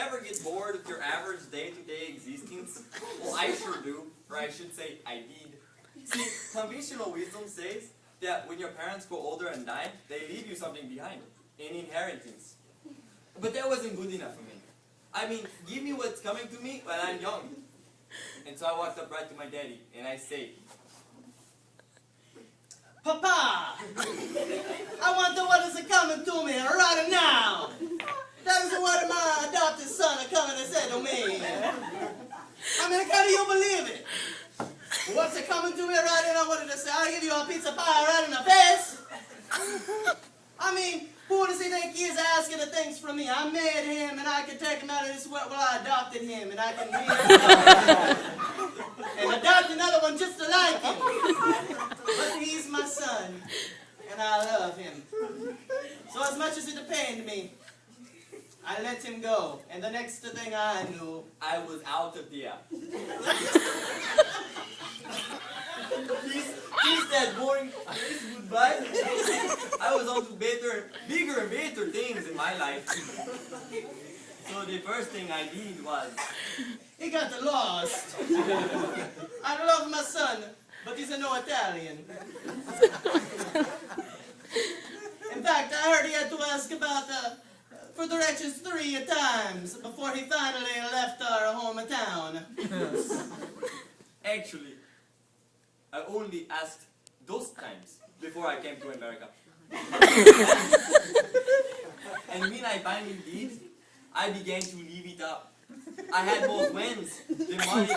ever get bored of your average day-to-day existence? Well, I sure do, or I should say, I did. See, conventional wisdom says that when your parents grow older and die, they leave you something behind, an inheritance. But that wasn't good enough for me. I mean, give me what's coming to me while I'm young. And so I walked up right to my daddy, and I say, Papa! I wonder what is coming to me right now! That is what my adopted son are coming to say to me. I mean, can you believe it? What's it coming to me right now? What did I say? I'll give you a pizza pie right in the face. I mean, who does he think he is asking the things from me? I made him, and I can take him out of this world. Well, I adopted him, and I can and adopt another one just like him. But he's my son, and I love him. So as much as it pained me, I let him go. And the next thing I knew, I was out of there. He's that boring face goodbye. I was on to better, bigger and better things in my life. So the first thing I did was, he got lost. I love my son, but he's no Italian. In fact, I heard he had to ask about for directions 3 times before he finally left our hometown. actually, I only asked those times before I came to America. And when I finally did, I began to live it up. I had more friends than money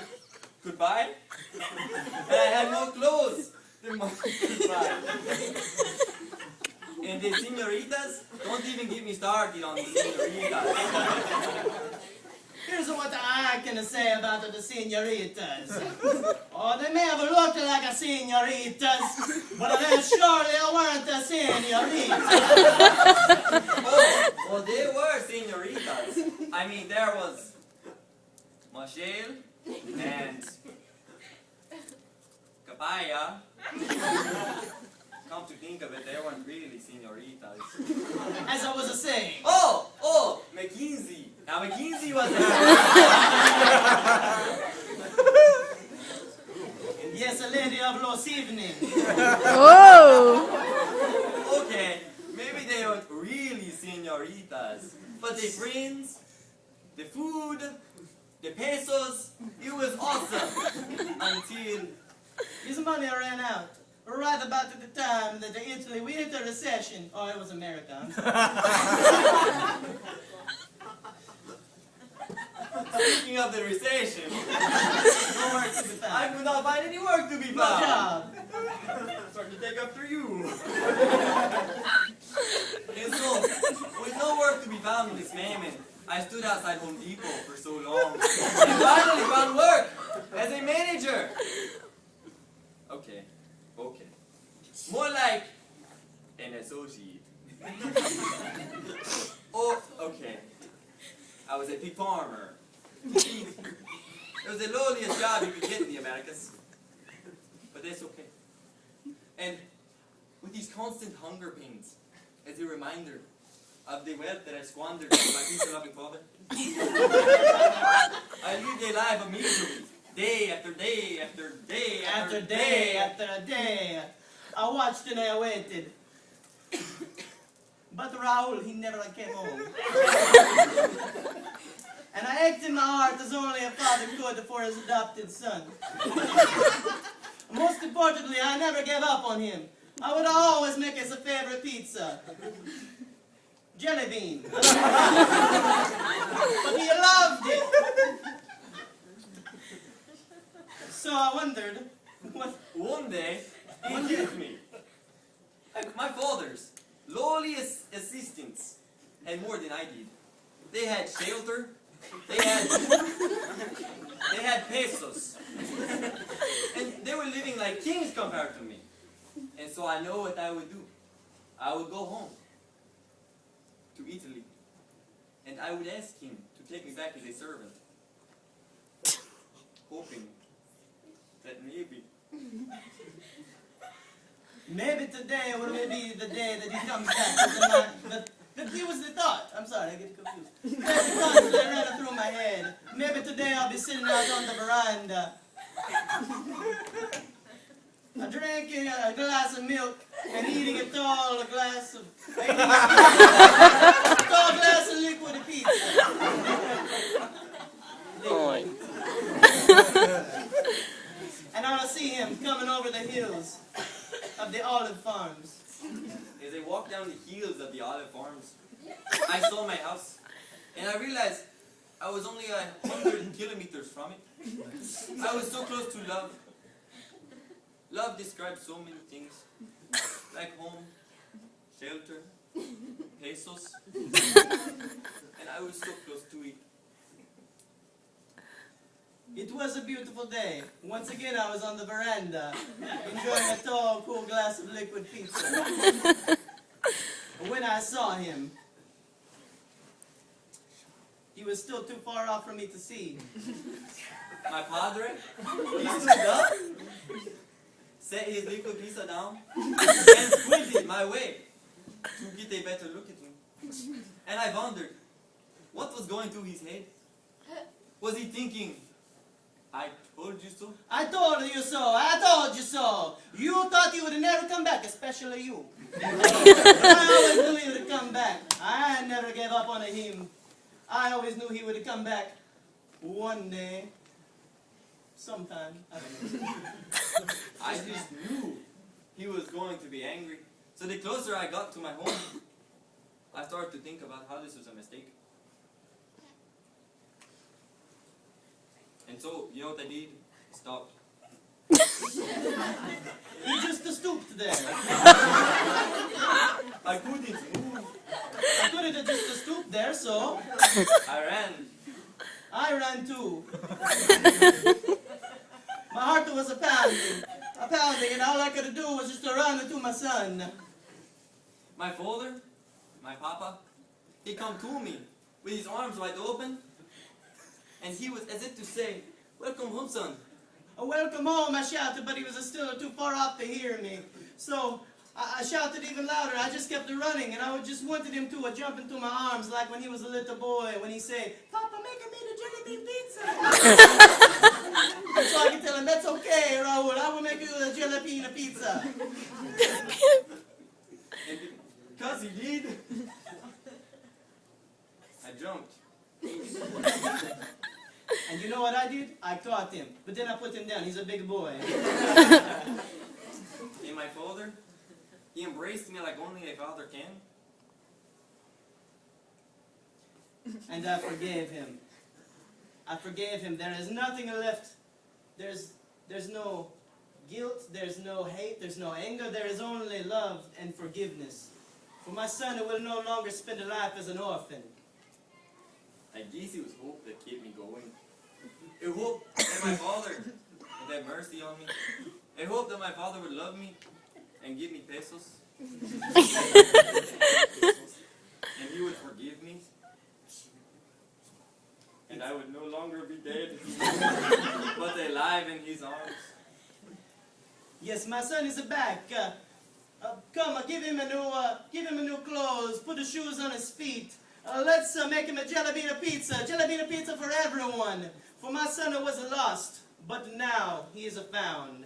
could buy, and I had more clothes than money could buy. And the senoritas, don't even get me started on the senoritas. Here's what I can say about the senoritas. Oh, they may have looked like a senoritas, but they surely weren't a senoritas. Oh, they were senoritas. I mean, there was Michelle and Capaya. Come to think of it, they weren't really senoritas. As I was saying. Oh, McKinsey. Now McKinsey was Yes, a lady of los evening. Oh! Okay, maybe they weren't really senoritas, but the friends, the food, the pesos, it was awesome. Until his money ran out. Right about at the time that Italy went into recession. Oh, it was America. Speaking of the recession, No work to be found. I could not find any work to be No found. job. Starting to take after you. And so, with no work to be found in this moment, I stood outside Home Depot for so long, and finally found work as a manager. Okay. More like an associate. Oh, okay. I was a pig farmer. It was the lowliest job you could get in the Americas. But that's okay. And with these constant hunger pains as a reminder of the wealth that I squandered on my future-loving father, I lived a life of misery, day after day after day After day after day. I watched and I waited. But Raul, he never came home. And I ached in my heart as only a father could for his adopted son. Most importantly, I never gave up on him. I would always make his favorite pizza. Jelly bean. But he loved it. So I wondered, One day, he hit me. My father's lowliest assistants had more than I did. They had shelter, they had pesos, and they were living like kings compared to me. And so I know what I would do. I would go home to Italy, and I would ask him to take me back as a servant, hoping that maybe today will be the day that he comes back. But it was the thought. I'm sorry, I get confused. Crazy thoughts that ran through my head. Maybe today I'll be sitting out on the veranda, drinking a glass of milk and eating a tall glass of liquid pizza. And I'll see him coming over the hills of the olive farms. As I walked down the hills of the olive farms, I saw my house, and I realized I was only 100 kilometers from it. I was so close to love. Love describes so many things, like home, shelter, pesos, and I was so close to it. It was a beautiful day. Once again, I was on the veranda, enjoying a tall, cool glass of liquid pizza. When I saw him, he was still too far off for me to see. My padre, he stood up, set his liquid pizza down, and squinted my way to get a better look at me. And I wondered, what was going through his head? Was he thinking, I told you so? I told you so. I told you so. You thought he would never come back, especially you. I always knew he would come back. I never gave up on him. I always knew he would come back one day. Sometime. I don't know. I just knew he was going to be angry. So the closer I got to my home, I started to think about how this was a mistake. And so, you know what I did? Stopped. He just stooped there. I couldn't move. I couldn't have just stooped there, so I ran. I ran too. My heart was a pounding, and all I could do was just to run into my son. My father, my papa, he come to me with his arms wide open, and he was as if to say, "Welcome home, son." Welcome home, I shouted, but he was still too far off to hear me. So I shouted even louder. I just kept running, and I just wanted him to jump into my arms like when he was a little boy, when he said, "Papa, make me the jelly bean pizza." So I can tell him, "That's okay, Raul. I will make you the jelly bean pizza." And because he did, I jumped. And you know what I did? I caught him. But then I put him down. He's a big boy. And my father, he embraced me like only a father can. And I forgave him. I forgave him. There is nothing left. There's no guilt. There's no hate. There's no anger. There is only love and forgiveness. For my son who will no longer spend a life as an orphan. I guess it was hope that kept me going. A hope that my father would have mercy on me. A hope that my father would love me and give me pesos. And he would forgive me. And I would no longer be dead, but alive in his arms. Yes, my son is back. Come, give him a new clothes. Put the shoes on his feet. Let's make him a jelly bean pizza. Jelly bean pizza for everyone. For my son who was lost, but now he is found.